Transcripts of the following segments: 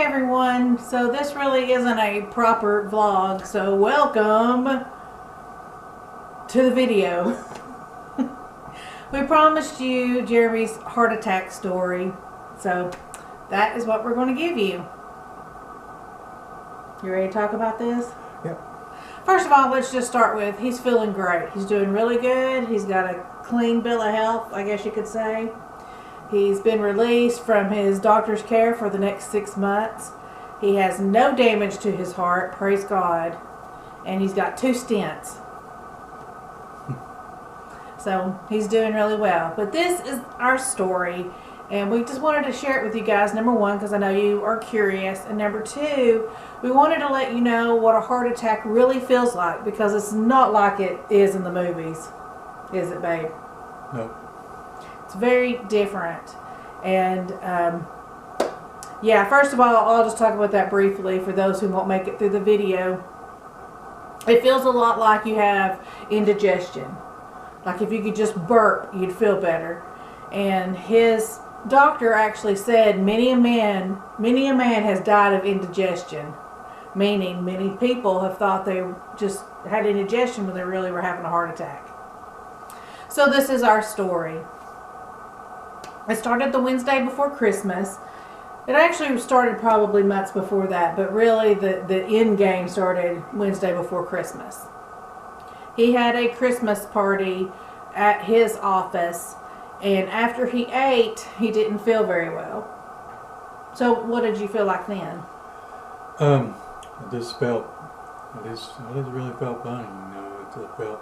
everyone. So this really isn't a proper vlog, so welcome to the video. We promised you Jeremy's heart attack story, so that is what we're going to give you. You ready to talk about this? Yep. First of all, let's just start with, he's feeling great. He's doing really good. He's got a clean bill of health, I guess you could say. He's been released from his doctor's care for the next 6 months. He has no damage to his heart, praise God. And he's got 2 stents. So he's doing really well. But this is our story, and we just wanted to share it with you guys, number one, because I know you are curious, and number two, we wanted to let you know what a heart attack really feels like, because it's not like it is in the movies. Is it, babe? No. It's very different. And yeah, first of all, I'll just talk about that briefly for those who won't make it through the video. It feels a lot like you have indigestion. Like if you could just burp, you'd feel better. And his doctor actually said many a man has died of indigestion. Meaning many people have thought they just had indigestion when they really were having a heart attack. So this is our story. It started the Wednesday before Christmas. It actually started probably months before that, but really the end game started Wednesday before Christmas. He had a Christmas party at his office, and after he ate, he didn't feel very well. So what did you feel like then? I just really felt funny, it felt,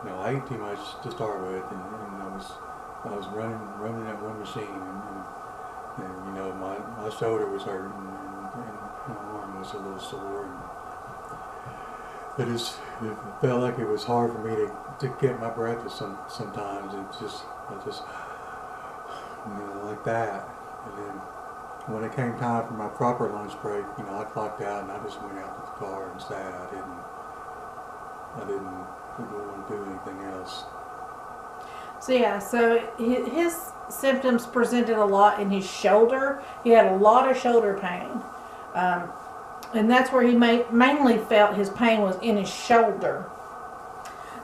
I ate too much to start with, and I was running that one machine, and my shoulder was hurting, and my arm was a little sore, and it felt like it was hard for me to get my breath sometimes. I just like that. And then when it came time for my proper lunch break, I clocked out and I just went out to the car and sat. I didn't want to do anything else. So yeah, so his symptoms presented a lot in his shoulder. He had a lot of shoulder pain. And that's where he mainly felt his pain was in his shoulder.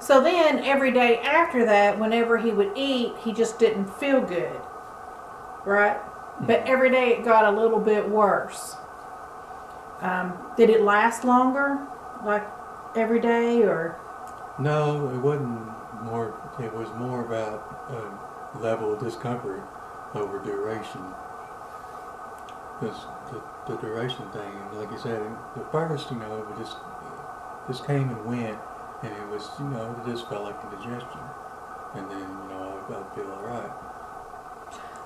So then every day after that, whenever he would eat, he just didn't feel good. Right? Mm-hmm. But every day it got a little bit worse. Did it last longer? Like every day, or? No, it wasn't more. It was more about level of discomfort over duration. Because the duration thing, like you said, the first, it just came and went, and it was, it just felt like indigestion, and then, I'd feel all right.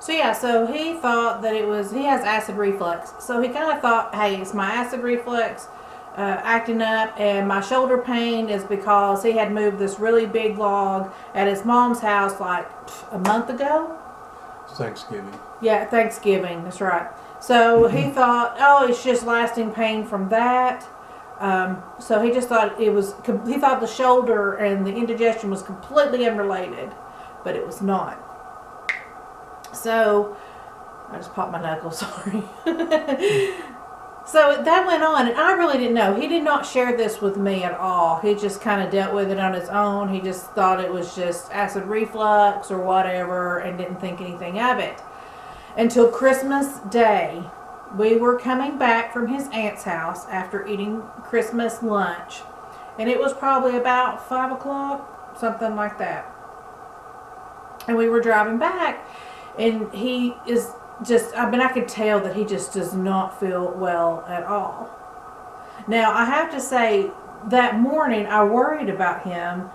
So yeah, so he thought that he has acid reflux. So he kind of thought, hey, it's my acid reflux acting up, and my shoulder pain is because he had moved this really big log at his mom's house like a month ago. Thanksgiving. Yeah, Thanksgiving, that's right. So he thought, oh, it's just lasting pain from that. So he just thought he thought the shoulder and the indigestion was completely unrelated, but it was not. So, I just popped my knuckle, sorry. So that went on, and I really didn't know. He did not share this with me at all. He just kind of dealt with it on his own. He just thought it was just acid reflux or whatever and didn't think anything of it. Until Christmas Day. We were coming back from his aunt's house after eating Christmas lunch. And it was probably about 5 o'clock, something like that. And we were driving back, and he is just, I could tell that he just does not feel well at all. Now, I have to say, that morning I worried about him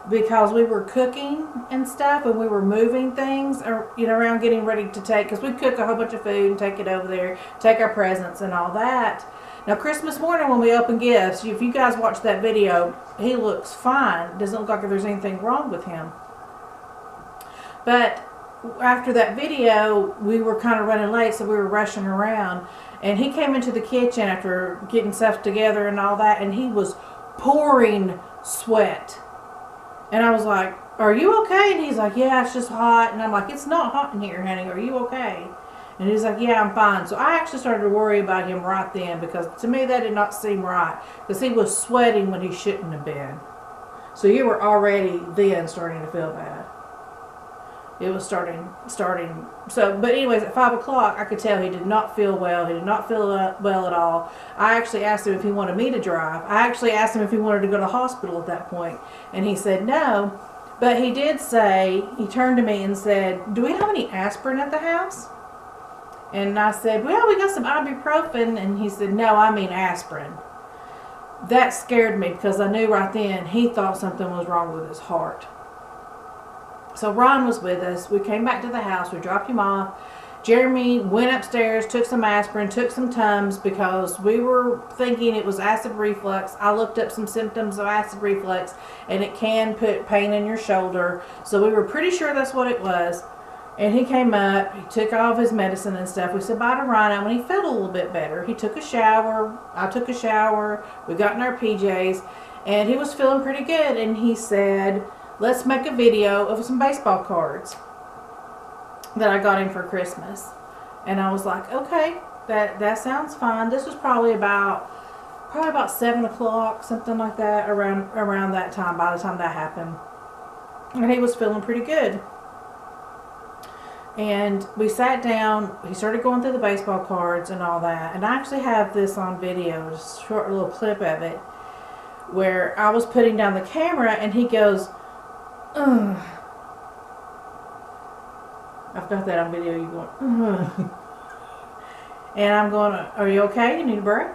because we were cooking and stuff, and we were moving things, around getting ready to take, because we cook a whole bunch of food and take it over there, take our presents and all that. Now, Christmas morning when we open gifts, if you guys watch that video, he looks fine. It doesn't look like there's anything wrong with him. But after that video, we were kind of running late, so we were rushing around. And he came into the kitchen after getting stuff together and all that, and he was pouring sweat. And I was like, are you okay? And he's like, yeah, it's just hot. And I'm like, it's not hot in here, honey. Are you okay? And he's like, yeah, I'm fine. So I actually started to worry about him right then, because to me that did not seem right, because he was sweating when he shouldn't have been. So you were already then starting to feel bad. It was starting. So, but anyways, at 5 o'clock, I could tell he did not feel well. He did not feel well at all. I actually asked him if he wanted me to drive. I actually asked him if he wanted to go to the hospital at that point, and he said no. But he did say, he turned to me and said, do we have any aspirin at the house? And I said, well, we got some ibuprofen. And he said, no, I mean aspirin. That scared me, because I knew right then he thought something was wrong with his heart. So Ron was with us. We came back to the house. We dropped him off. Jeremy went upstairs, took some aspirin, took some Tums, because we were thinking it was acid reflux. I looked up some symptoms of acid reflux, and it can put pain in your shoulder. So we were pretty sure that's what it was. And he came up, he took all of his medicine and stuff. We said bye to Rhino, and he felt a little bit better. He took a shower, I took a shower, we got in our PJs, and he was feeling pretty good. And he said, let's make a video of some baseball cards that I got him for Christmas. And I was like, okay, that sounds fine. This was probably about 7 o'clock, something like that, around that time, by the time that happened. And he was feeling pretty good. And we sat down, he started going through the baseball cards and all that. And I actually have this on video, just a short little clip of it, where I was putting down the camera and he goes, ugh. I've got that on video, you going, ugh. And I'm going, are you okay? You need a break?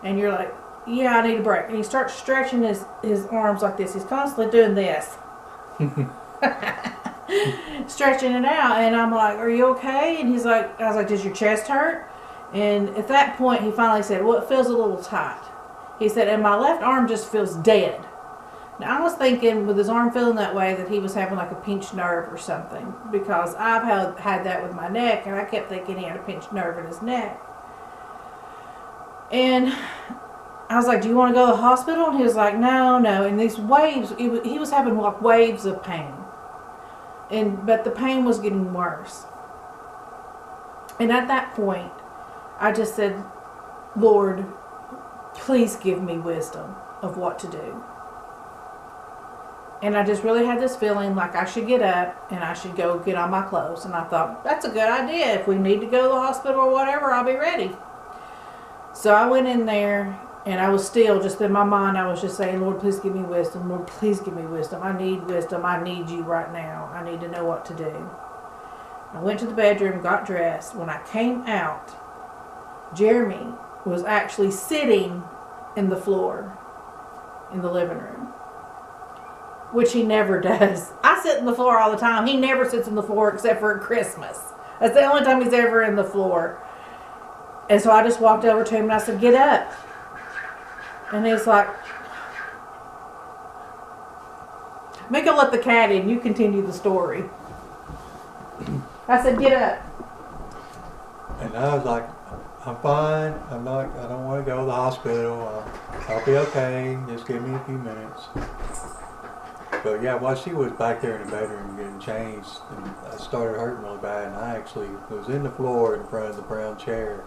And you're like, yeah, I need a break. And he starts stretching his arms like this. He's constantly doing this. Stretching it out, and I'm like, are you okay? And he's like, I was like, does your chest hurt? And at that point he finally said, well, it feels a little tight. He said, and my left arm just feels dead. Now I was thinking, with his arm feeling that way, that he was having like a pinched nerve or something, because I've had that with my neck, and I kept thinking he had a pinched nerve in his neck. And I was like, do you want to go to the hospital? And he was like, no. And these waves, he was having like waves of pain. But the pain was getting worse. And at that point, I just said, Lord, please give me wisdom of what to do. And I just really had this feeling like I should get up and I should go get on my clothes. And I thought, that's a good idea. If we need to go to the hospital or whatever, I'll be ready. So I went in there, and I was still just in my mind, I was just saying, Lord, please give me wisdom. Lord, please give me wisdom. I need wisdom. I need you right now. I need to know what to do. I went to the bedroom, got dressed. When I came out, Jeremy was actually sitting in the floor in the living room, which he never does. I sit in the floor all the time. He never sits in the floor except for at Christmas. That's the only time he's ever in the floor. And so I just walked over to him and I said, get up. And he's like, me go let the cat in. You continue the story. I said, get up. And I was like, I'm fine. I don't want to go to the hospital. I'll be okay. Just give me a few minutes. But yeah, while she was back there in the bedroom getting changed, and I started hurting really bad, and I actually was in the floor in front of the brown chair,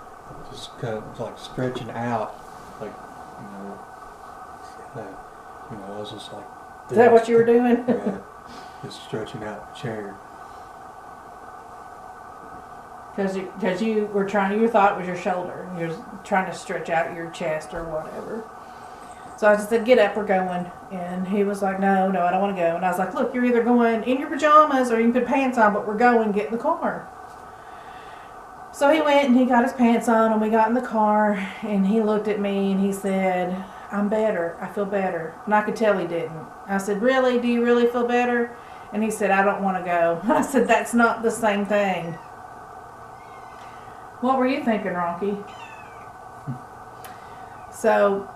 just kind of like stretching out, like, I was just like, is that what you were doing? Yeah, just stretching out the chair. Because you thought it was your shoulder. You were trying to stretch out your chest or whatever. So I just said, get up, we're going. And he was like, no, I don't want to go. And I was like, look, you're either going in your pajamas or you can put pants on, but we're going, get in the car. So he went and he got his pants on, and we got in the car, and he looked at me and he said, I'm better. I feel better. And I could tell he didn't. I said, really? Do you really feel better? And he said, I don't want to go. I said, that's not the same thing. What were you thinking, Ronky? So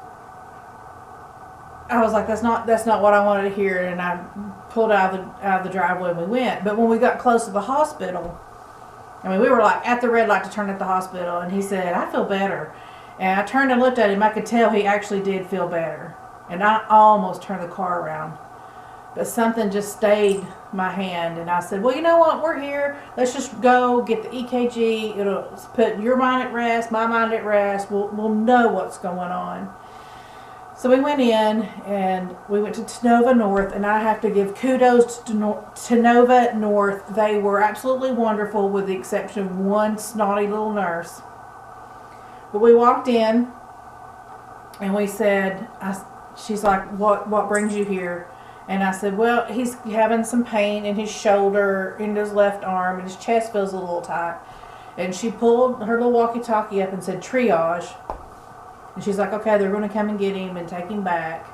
I was like, that's not what I wanted to hear. And I pulled out of the driveway and we went. But when we got close to the hospital, I mean, we were like at the red light to turn at the hospital, and he said, I feel better. And I turned and looked at him. I could tell he actually did feel better. And I almost turned the car around. But something just stayed my hand, and I said, well, you know what, we're here, let's just go get the EKG, it'll put your mind at rest, my mind at rest, we'll know what's going on. So we went in, and we went to Tenova North, and I have to give kudos to Tenova North. They were absolutely wonderful, with the exception of one snotty little nurse. But we walked in, and we said, she's like, what brings you here? And I said, well, he's having some pain in his shoulder, in his left arm, and his chest feels a little tight. And she pulled her little walkie-talkie up and said, triage. And she's like, okay, they're going to come and get him and take him back.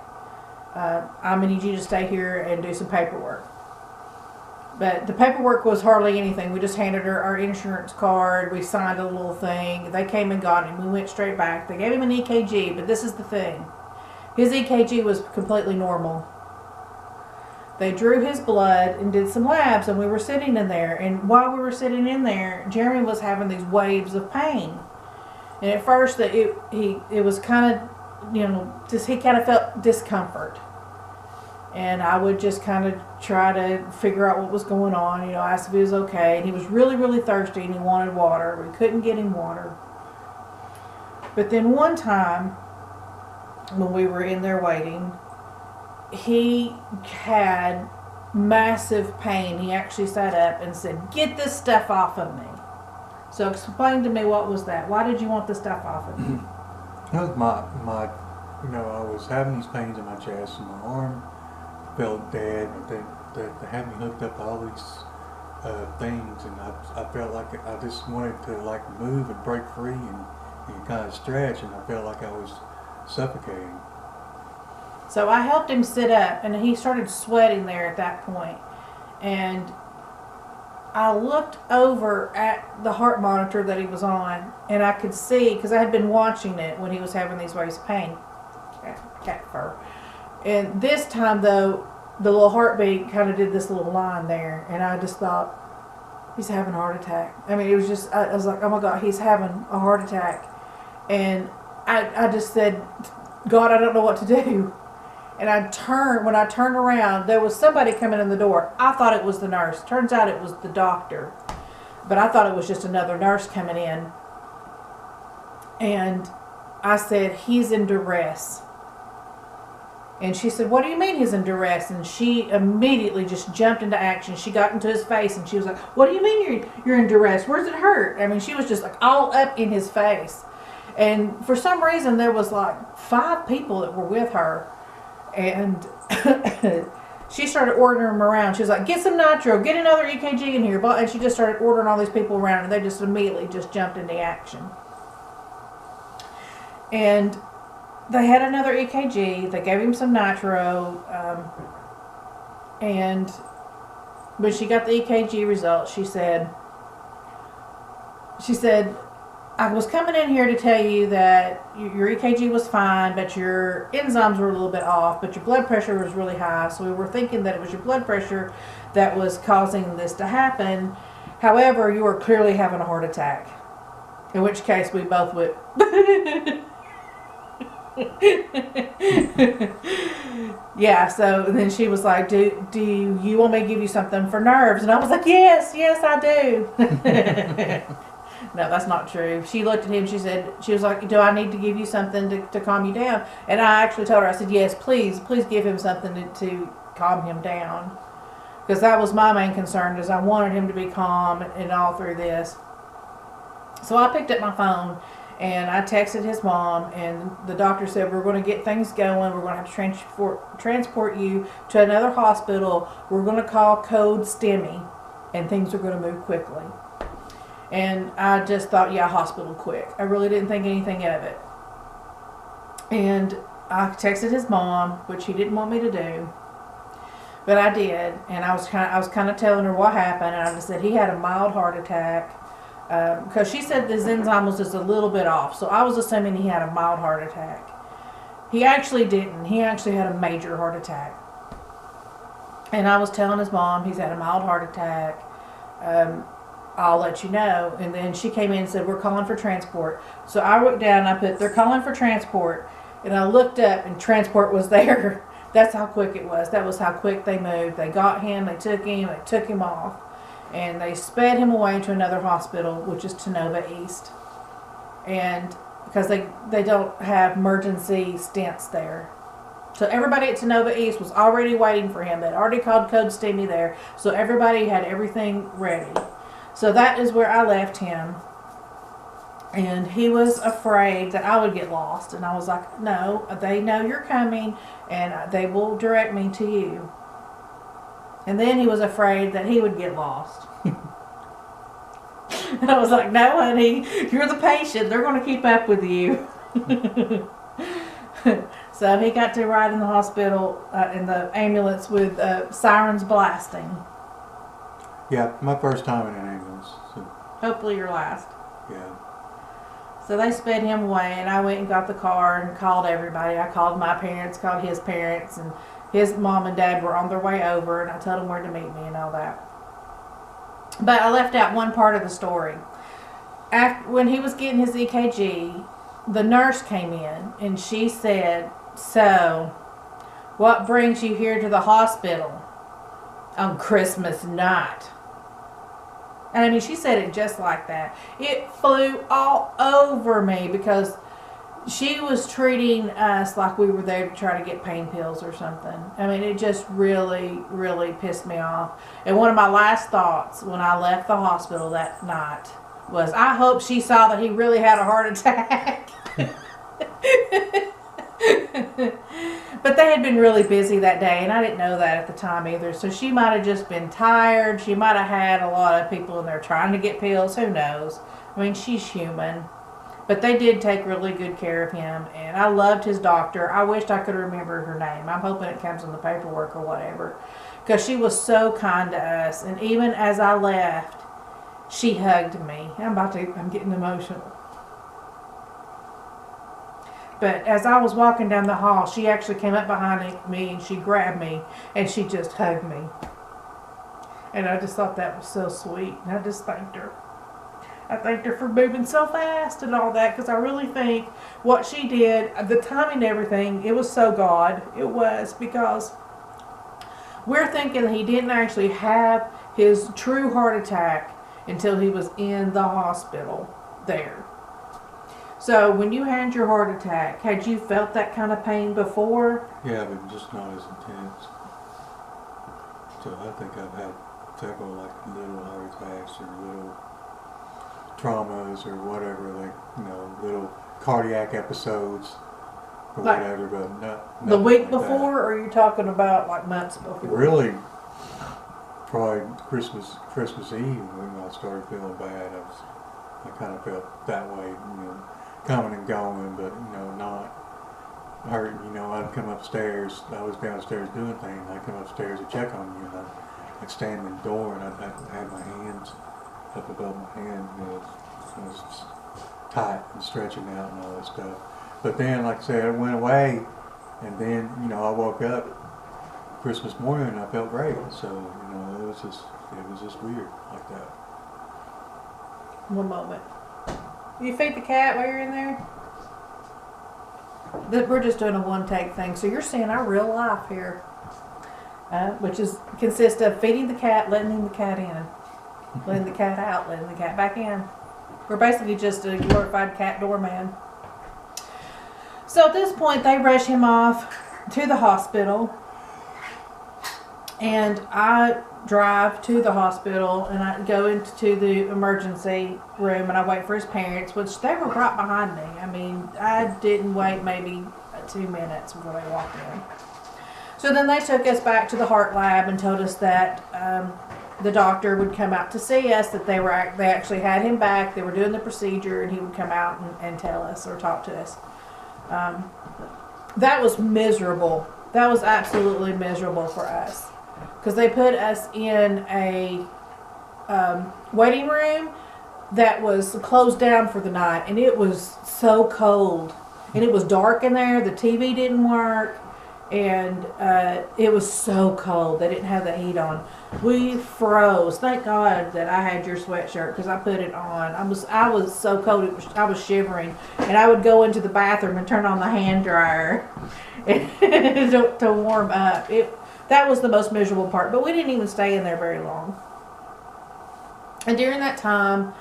I'm going to need you to stay here and do some paperwork. But the paperwork was hardly anything. We just handed her our insurance card. We signed a little thing. They came and got him. We went straight back. They gave him an EKG, but this is the thing. His EKG was completely normal. They drew his blood and did some labs, and we were sitting in there. And while we were sitting in there, Jeremy was having these waves of pain. And at first, it was kind of, just he kind of felt discomfort. And I would just kind of try to figure out what was going on, ask if he was okay. And he was really, really thirsty, and he wanted water. We couldn't get him water. But then one time, when we were in there waiting, he had massive pain. He actually sat up and said, get this stuff off of me. So explain to me, what was that? Why did you want the stuff off of me? That was my I was having these pains in my chest, and my arm felt dead. They had me hooked up to all these things, and I felt like I just wanted to move and break free and kind of stretch, and I felt like I was suffocating. So I helped him sit up, and he started sweating there at that point. And I looked over at the heart monitor that he was on, and I could see, because I had been watching it when he was having these waves of pain. Cat fur. And this time, though, the little heartbeat kind of did this little line there, and I just thought, he's having a heart attack. I mean, it was just, I was like, oh my God, he's having a heart attack. And I just said, God, I don't know what to do. And when I turned around, there was somebody coming in the door. I thought it was the nurse. Turns out it was the doctor. But I thought it was just another nurse coming in. And I said, he's in duress. And she said, what do you mean he's in duress? And she immediately just jumped into action. She got into his face, and she was like, what do you mean you're in duress? Where's it hurt? I mean, she was just all up in his face. And for some reason, there was 5 people that were with her. And she started ordering them around. She was like, get some nitro, get another EKG in here. And she just started ordering all these people around, and they just immediately just jumped into action. And they had another EKG. They gave him some nitro. And when she got the EKG results, she said, I was coming in here to tell you that your EKG was fine, but your enzymes were a little bit off, but your blood pressure was really high. So we were thinking that it was your blood pressure that was causing this to happen. However, you were clearly having a heart attack. In which case, we both went. Yeah, so then she was like, do you want me to give you something for nerves? And I was like, yes, I do. No, that's not true. She looked at him, she was like, do I need to give you something to calm you down? And I actually told her, I said, yes, please give him something to calm him down. Because that was my main concern, is I wanted him to be calm and all through this. So I picked up my phone, and I texted his mom, and the doctor said, we're going to get things going. We're going to have to transport you to another hospital. We're going to call code STEMI, and things are going to move quickly. And I just thought, yeah, hospital quick. I really didn't think anything of it. And I texted his mom, which he didn't want me to do, but I did. And I was kind of telling her what happened, and I just said he had a mild heart attack, because she said his enzyme was just a little bit off. So I was assuming he had a mild heart attack. He actually didn't. He actually had a major heart attack. And I was telling his mom he's had a mild heart attack. I'll let you know. And then she came in and said, we're calling for transport. So I wrote down, I put, they're calling for transport. And I looked up, and transport was there. That's how quick it was. That was how quick they moved. They got him, they took him off, and they sped him away to another hospital, which is Tanoba East. And because they don't have emergency stents there. So everybody at Tanoba East was already waiting for him. They'd already called Code STEMI there. So everybody had everything ready. So that is where I left him. And he was afraid that I would get lost. And I was like, no, they know you're coming and they will direct me to you. And then he was afraid that he would get lost. And I was like, no, honey, you're the patient. They're going to keep up with you. So he got to ride in the hospital, in the ambulance with sirens blasting. Yeah, my first time in an ambulance. So, Hopefully your last. yeah. So they sped him away, and I went and got the car and called everybody. I called my parents, called his parents, and his mom and dad were on their way over, and I told them where to meet me and all that. But I left out one part of the story. When he was getting his EKG, the nurse came in, and she said, so, what brings you here to the hospital on Christmas night? And I mean, she said it just like that. It flew all over me because she was treating us like we were there to try to get pain pills or something. I mean, it just really, really pissed me off. And one of my last thoughts when I left the hospital that night was, I hope she saw that he really had a heart attack. But they had been really busy that day, and I didn't know that at the time either. So she might have just been tired. She might have had a lot of people in there trying to get pills. Who knows? I mean, she's human. But they did take really good care of him, and I loved his doctor. I wished I could remember her name. I'm hoping it comes in the paperwork or whatever, because she was so kind to us. And even as I left, she hugged me. I'm getting emotional. But as I was walking down the hall, she actually came up behind me and she grabbed me and she just hugged me. And I just thought that was so sweet. And I just thanked her. I thanked her for moving so fast and all that, because I really think what she did, the timing and everything, it was so God. It was, because we're thinking that he didn't actually have his true heart attack until he was in the hospital there. So when you had your heart attack, had you felt that kind of pain before? Yeah, but just not as intense. So I think I've had several like little heart attacks or little traumas or whatever, like, little cardiac episodes or like whatever, but not the week like before, that. or are you talking about like months before? Really, probably Christmas Eve when I started feeling bad. I kind of felt that way, coming and going, but not hurting. I'd come upstairs. I was downstairs doing things. I'd come upstairs to check on you, and I'd stand in the door, and I'd have my hands up above my hand, it was tight and stretching out and all that stuff. But then, like I said, it went away, and then I woke up Christmas morning and I felt great. So it was just weird like that. One moment. You feed the cat while you're in there? We're just doing a one-take thing, so you're seeing our real life here, which consists of feeding the cat, letting the cat in, letting the cat out, letting the cat back in. We're basically just a glorified cat doorman. So at this point, they rush him off to the hospital, and I drive to the hospital, and I go into the emergency room, and I wait for his parents, which they were right behind me. I mean, I didn't wait maybe 2 minutes before they walked in. So then they took us back to the heart lab and told us that the doctor would come out to see us, that they actually had him back, they were doing the procedure, and he would come out and tell us or talk to us. That was miserable. That was absolutely miserable for us, because they put us in a waiting room that was closed down for the night, and it was so cold, and it was dark in there. The TV didn't work, and it was so cold. They didn't have the heat on. We froze. Thank God that I had your sweatshirt because I put it on. I was so cold. I was shivering, and I would go into the bathroom and turn on the hand dryer to warm up. That was the most miserable part. But we didn't even stay in there very long. And during that time,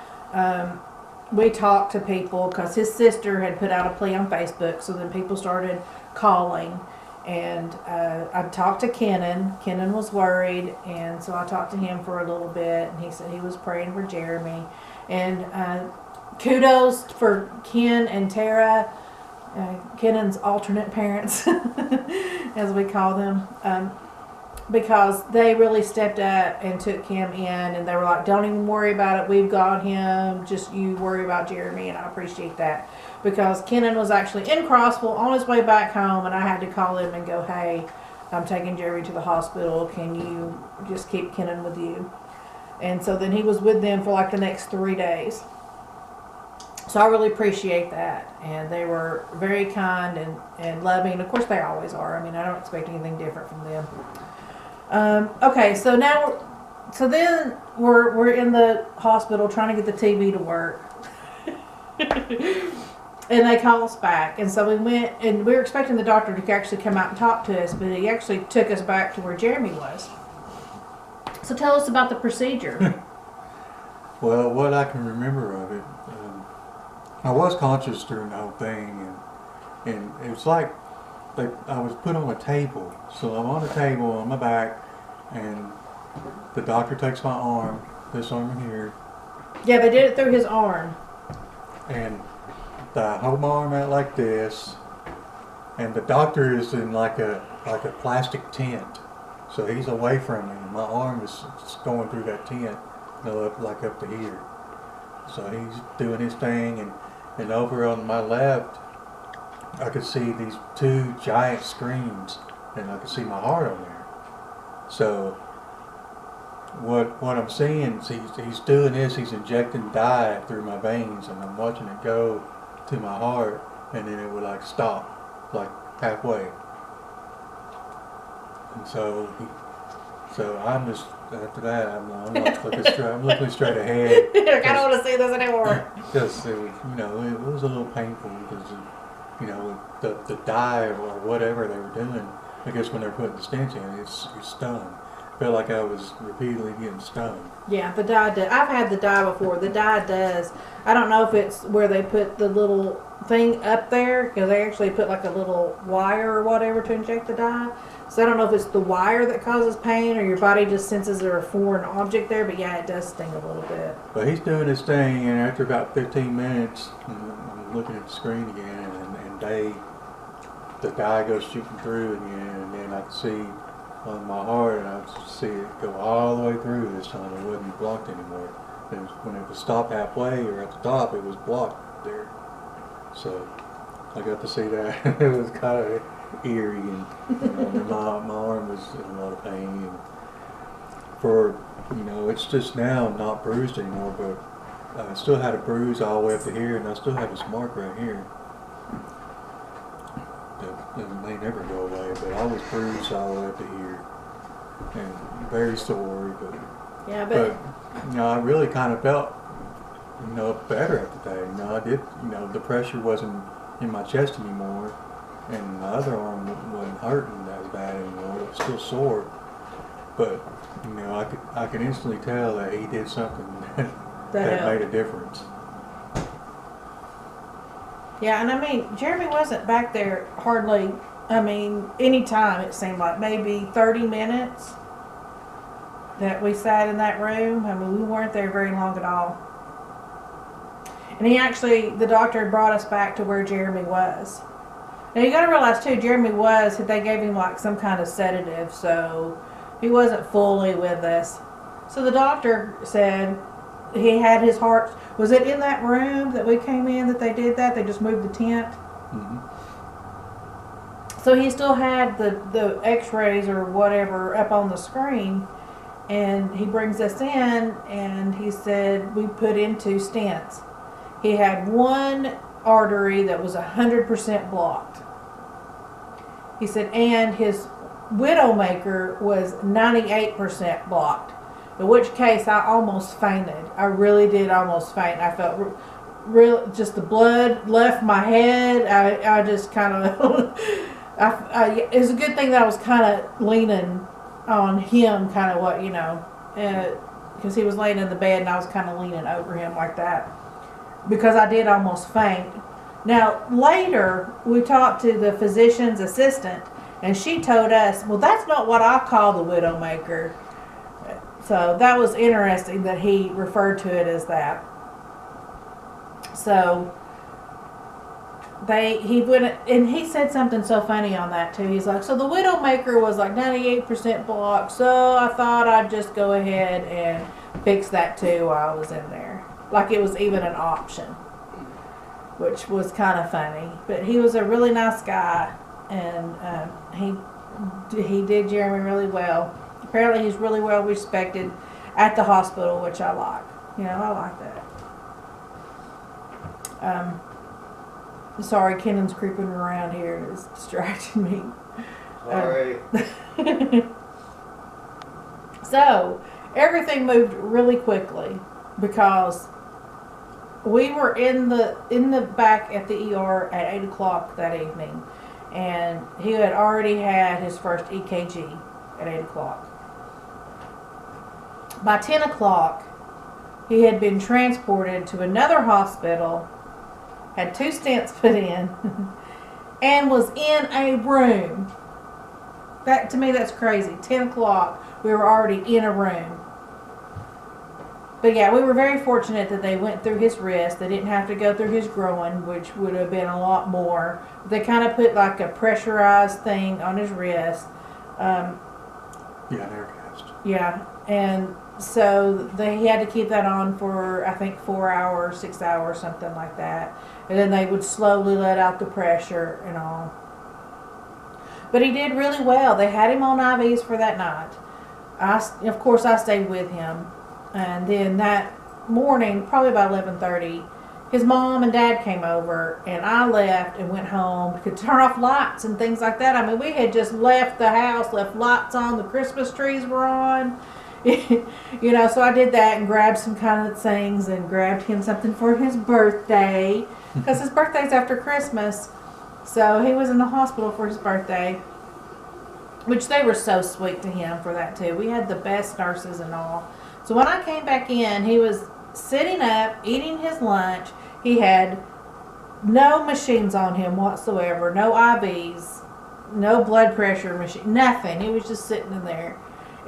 we talked to people because his sister had put out a plea on Facebook. So then people started calling. And I talked to Kenan. Kenan was worried, and so I talked to him for a little bit, and he said he was praying for Jeremy. And kudos for Ken and Tara, Kenan's alternate parents, as we call them, because they really stepped up and took him in, and they were like, don't even worry about it, we've got him, just you worry about Jeremy, and I appreciate that. Because Kenan was actually in Crossville on his way back home, and I had to call him and go, hey, I'm taking Jeremy to the hospital. Can you just keep Kenan with you? And so then he was with them for like the next 3 days. So I really appreciate that. And they were very kind and loving. Of course, they always are. I mean, I don't expect anything different from them. Okay, so now, then we're in the hospital trying to get the TV to work. And they called us back. And so we went, and we were expecting the doctor to actually come out and talk to us, but he actually took us back to where Jeremy was. So tell us about the procedure. Well, what I can remember of it, I was conscious during the whole thing, and it was like I was put on a table. So I'm on a table on my back, and the doctor takes my arm, this arm here. Yeah, they did it through his arm. And I hold my arm out like this, and the doctor is in like a plastic tent, so he's away from me. And my arm is going through that tent, up to here. So he's doing his thing, and over on my left, I could see these 2 giant screens, and I could see my heart on there. So what I'm seeing is he's doing this. He's injecting dye through my veins, and I'm watching it go to my heart, and then it would like stop, like halfway. And so I'm just, after that, I'm not looking straight. I'm looking straight ahead. I don't want to see this anymore. Because it was, it was a little painful because the dye or whatever they were doing. I guess when they're putting the stents in, it's stung. Felt like I was repeatedly getting stung. Yeah, the dye does. I've had the dye before. The dye does. I don't know if it's where they put the little thing up there, because they actually put like a little wire or whatever to inject the dye. So I don't know if it's the wire that causes pain or your body just senses there's a foreign object there, but yeah, it does sting a little bit. But he's doing his thing, and after about 15 minutes, I'm looking at the screen again, and the dye goes shooting through again, and then I can see on my heart, and I could see it go all the way through this time. It wasn't blocked anymore. When it was stopped halfway or at the top, it was blocked there. So I got to see that. It was kind of eerie, and my arm was in a lot of pain. And it's just now not bruised anymore, but I still had a bruise all the way up to here, and I still have this mark right here. That may never go away, but I was bruised all the way up to here, and very sore. But I really kind of felt, better at the day. I did, the pressure wasn't in my chest anymore, and my other arm wasn't hurting as bad anymore. It was still sore, but I could instantly tell that he did something that made a difference. Yeah, and I mean, Jeremy wasn't back there hardly, any time it seemed like. Maybe 30 minutes that we sat in that room. We weren't there very long at all. And the doctor brought us back to where Jeremy was. Now you gotta realize too, they gave him like some kind of sedative, so he wasn't fully with us. So the doctor said he had his heart. Was it in that room that we came in that they did that? They just moved the tent? Mm-hmm. So he still had the x-rays or whatever up on the screen, and he brings us in, and he said we put in 2 stents. He had one artery that was 100% blocked. He said, and his widowmaker was 98% blocked. In which case, I almost fainted. I really did almost faint. I felt real, just the blood left my head. I just kind of, it was a good thing that I was kind of leaning on him, kind of what, because he was laying in the bed and I was kind of leaning over him like that. Because I did almost faint. Now, later, we talked to the physician's assistant, and she told us, well, that's not what I call the widowmaker. So that was interesting that he referred to it as that. So he went, and he said something so funny on that too. He's like, so the widowmaker was like 98% blocked, so I thought I'd just go ahead and fix that too while I was in there. Like it was even an option, which was kind of funny. But he was a really nice guy, and he did Jeremy really well. Apparently he's really well respected at the hospital, which I like. I like that. Sorry, Kennan's creeping around here and it's distracting me. Sorry. So, everything moved really quickly because we were in the back at the ER at 8 o'clock that evening, and he had already had his first EKG at 8 o'clock. By 10 o'clock, he had been transported to another hospital, had 2 stents put in, and was in a room. That, to me, that's crazy. 10 o'clock, we were already in a room. But yeah, we were very fortunate that they went through his wrist. They didn't have to go through his groin, which would have been a lot more. They kind of put like a pressurized thing on his wrist. Yeah, an air cast. Yeah, and so he had to keep that on for, I think, 4 hours, 6 hours, something like that. And then they would slowly let out the pressure and all. But he did really well. They had him on IVs for that night. Of course, I stayed with him. And then that morning, probably about 11:30, his mom and dad came over, and I left and went home. Could turn off lights and things like that. I mean, we had just left the house, left lights on, the Christmas trees were on. So I did that and grabbed some kind of things and grabbed him something for his birthday, because his birthday's after Christmas. So he was in the hospital for his birthday, which they were so sweet to him for that too. We had the best nurses and all. So when I came back in, he was sitting up, eating his lunch. He had no machines on him whatsoever, no IVs, no blood pressure machine, nothing. He was just sitting in there.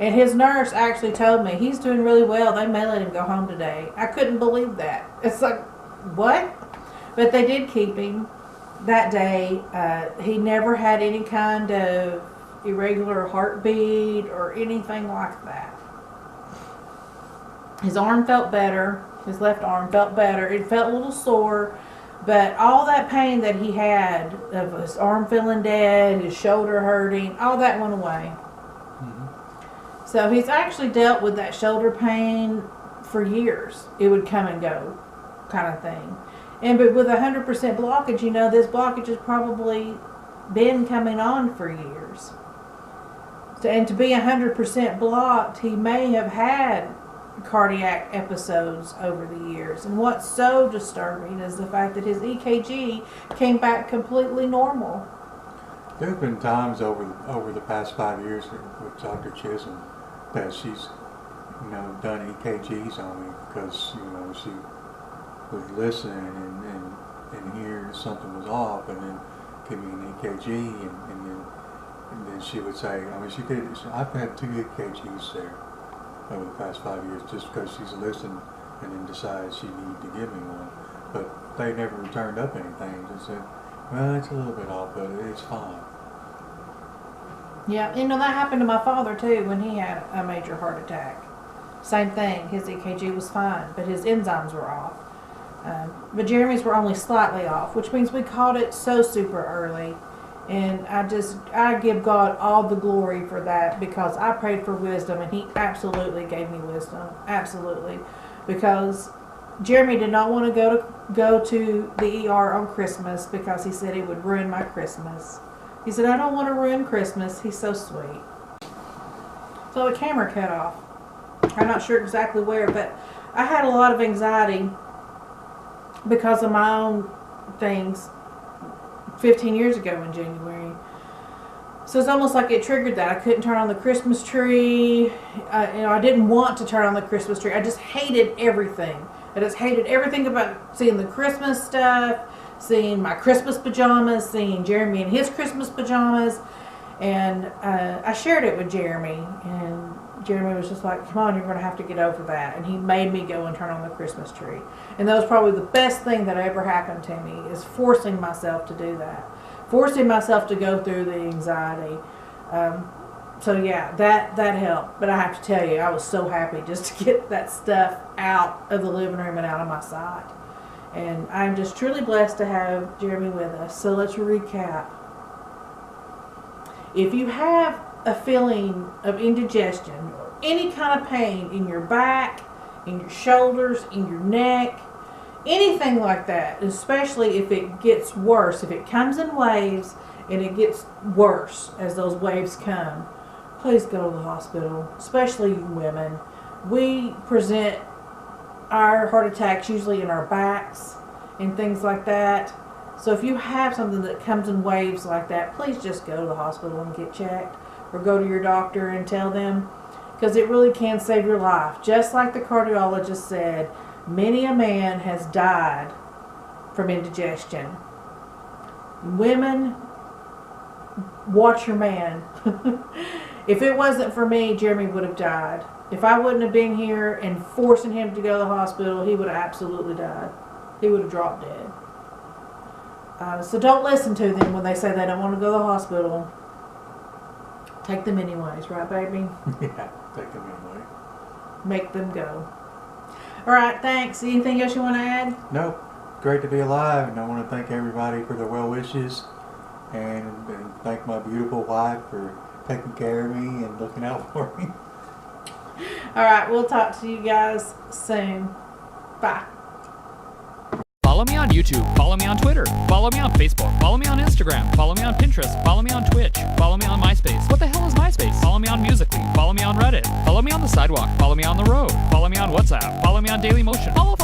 And his nurse actually told me, he's doing really well. They may let him go home today. I couldn't believe that. It's like, what? But they did keep him that day. He never had any kind of irregular heartbeat or anything like that. His arm felt better. His left arm felt better. It felt a little sore. But all that pain that he had, of his arm feeling dead, his shoulder hurting, all that went away. Mm-hmm. So he's actually dealt with that shoulder pain for years. It would come and go kind of thing. But with 100% blockage, this blockage has probably been coming on for years. And to be 100% blocked, he may have had cardiac episodes over the years. And what's so disturbing is the fact that his EKG came back completely normal. There have been times over the past 5 years with Dr. Chisholm that she's done EKGs on me because she would listen and hear something was off, and then give me an EKG, and then she would say, I've had 2 EKGs there over the past 5 years just because she's listened and then decided she needed to give me one. But they never returned up anything. They said, well, it's a little bit off, but it's fine. Yeah, that happened to my father too when he had a major heart attack. Same thing, his EKG was fine, but his enzymes were off. But Jeremy's were only slightly off, which means we caught it so super early. And I give God all the glory for that, because I prayed for wisdom and he absolutely gave me wisdom. Absolutely. Because Jeremy did not want to go to the ER on Christmas because he said it would ruin my Christmas. He said, I don't want to ruin Christmas. He's so sweet. So the camera cut off. I'm not sure exactly where, but I had a lot of anxiety because of my own things 15 years ago in January. So it's almost like it triggered that. I couldn't turn on the Christmas tree. I didn't want to turn on the Christmas tree. I just hated everything. I just hated everything about seeing the Christmas stuff, seeing my Christmas pajamas, seeing Jeremy in his Christmas pajamas. And I shared it with Jeremy, and Jeremy was just like, come on, you're going to have to get over that. And he made me go and turn on the Christmas tree. And that was probably the best thing that ever happened to me, is forcing myself to do that. Forcing myself to go through the anxiety. So yeah, that helped. But I have to tell you, I was so happy just to get that stuff out of the living room and out of my sight. And I'm just truly blessed to have Jeremy with us. So let's recap. If you have a feeling of indigestion or any kind of pain in your back, in your shoulders, in your neck, anything like that, especially if it gets worse, if it comes in waves and it gets worse as those waves come, please go to the hospital, especially women. We present our heart attacks usually in our backs and things like that. So if you have something that comes in waves like that, please just go to the hospital and get checked, or go to your doctor and tell them, because it really can save your life. Just like the cardiologist said, many a man has died from indigestion. Women, watch your man. If it wasn't for me, Jeremy would have died. If I wouldn't have been here and forcing him to go to the hospital, he would have absolutely died. He would have dropped dead. So don't listen to them when they say they don't want to go to the hospital. Take them anyways, right, baby? Yeah, take them anyway. Make them go. All right, thanks. Anything else you want to add? Nope. Great to be alive, and I want to thank everybody for their well wishes, and thank my beautiful wife for taking care of me and looking out for me. All right, we'll talk to you guys soon. Bye. Follow me on YouTube, follow me on Twitter, follow me on Facebook, follow me on Instagram, follow me on Pinterest, follow me on Twitch, follow me on MySpace. What the hell is MySpace? Follow me on Musical.ly, follow me on Reddit, follow me on the sidewalk, follow me on the road, follow me on WhatsApp, follow me on Daily Motion. Follow.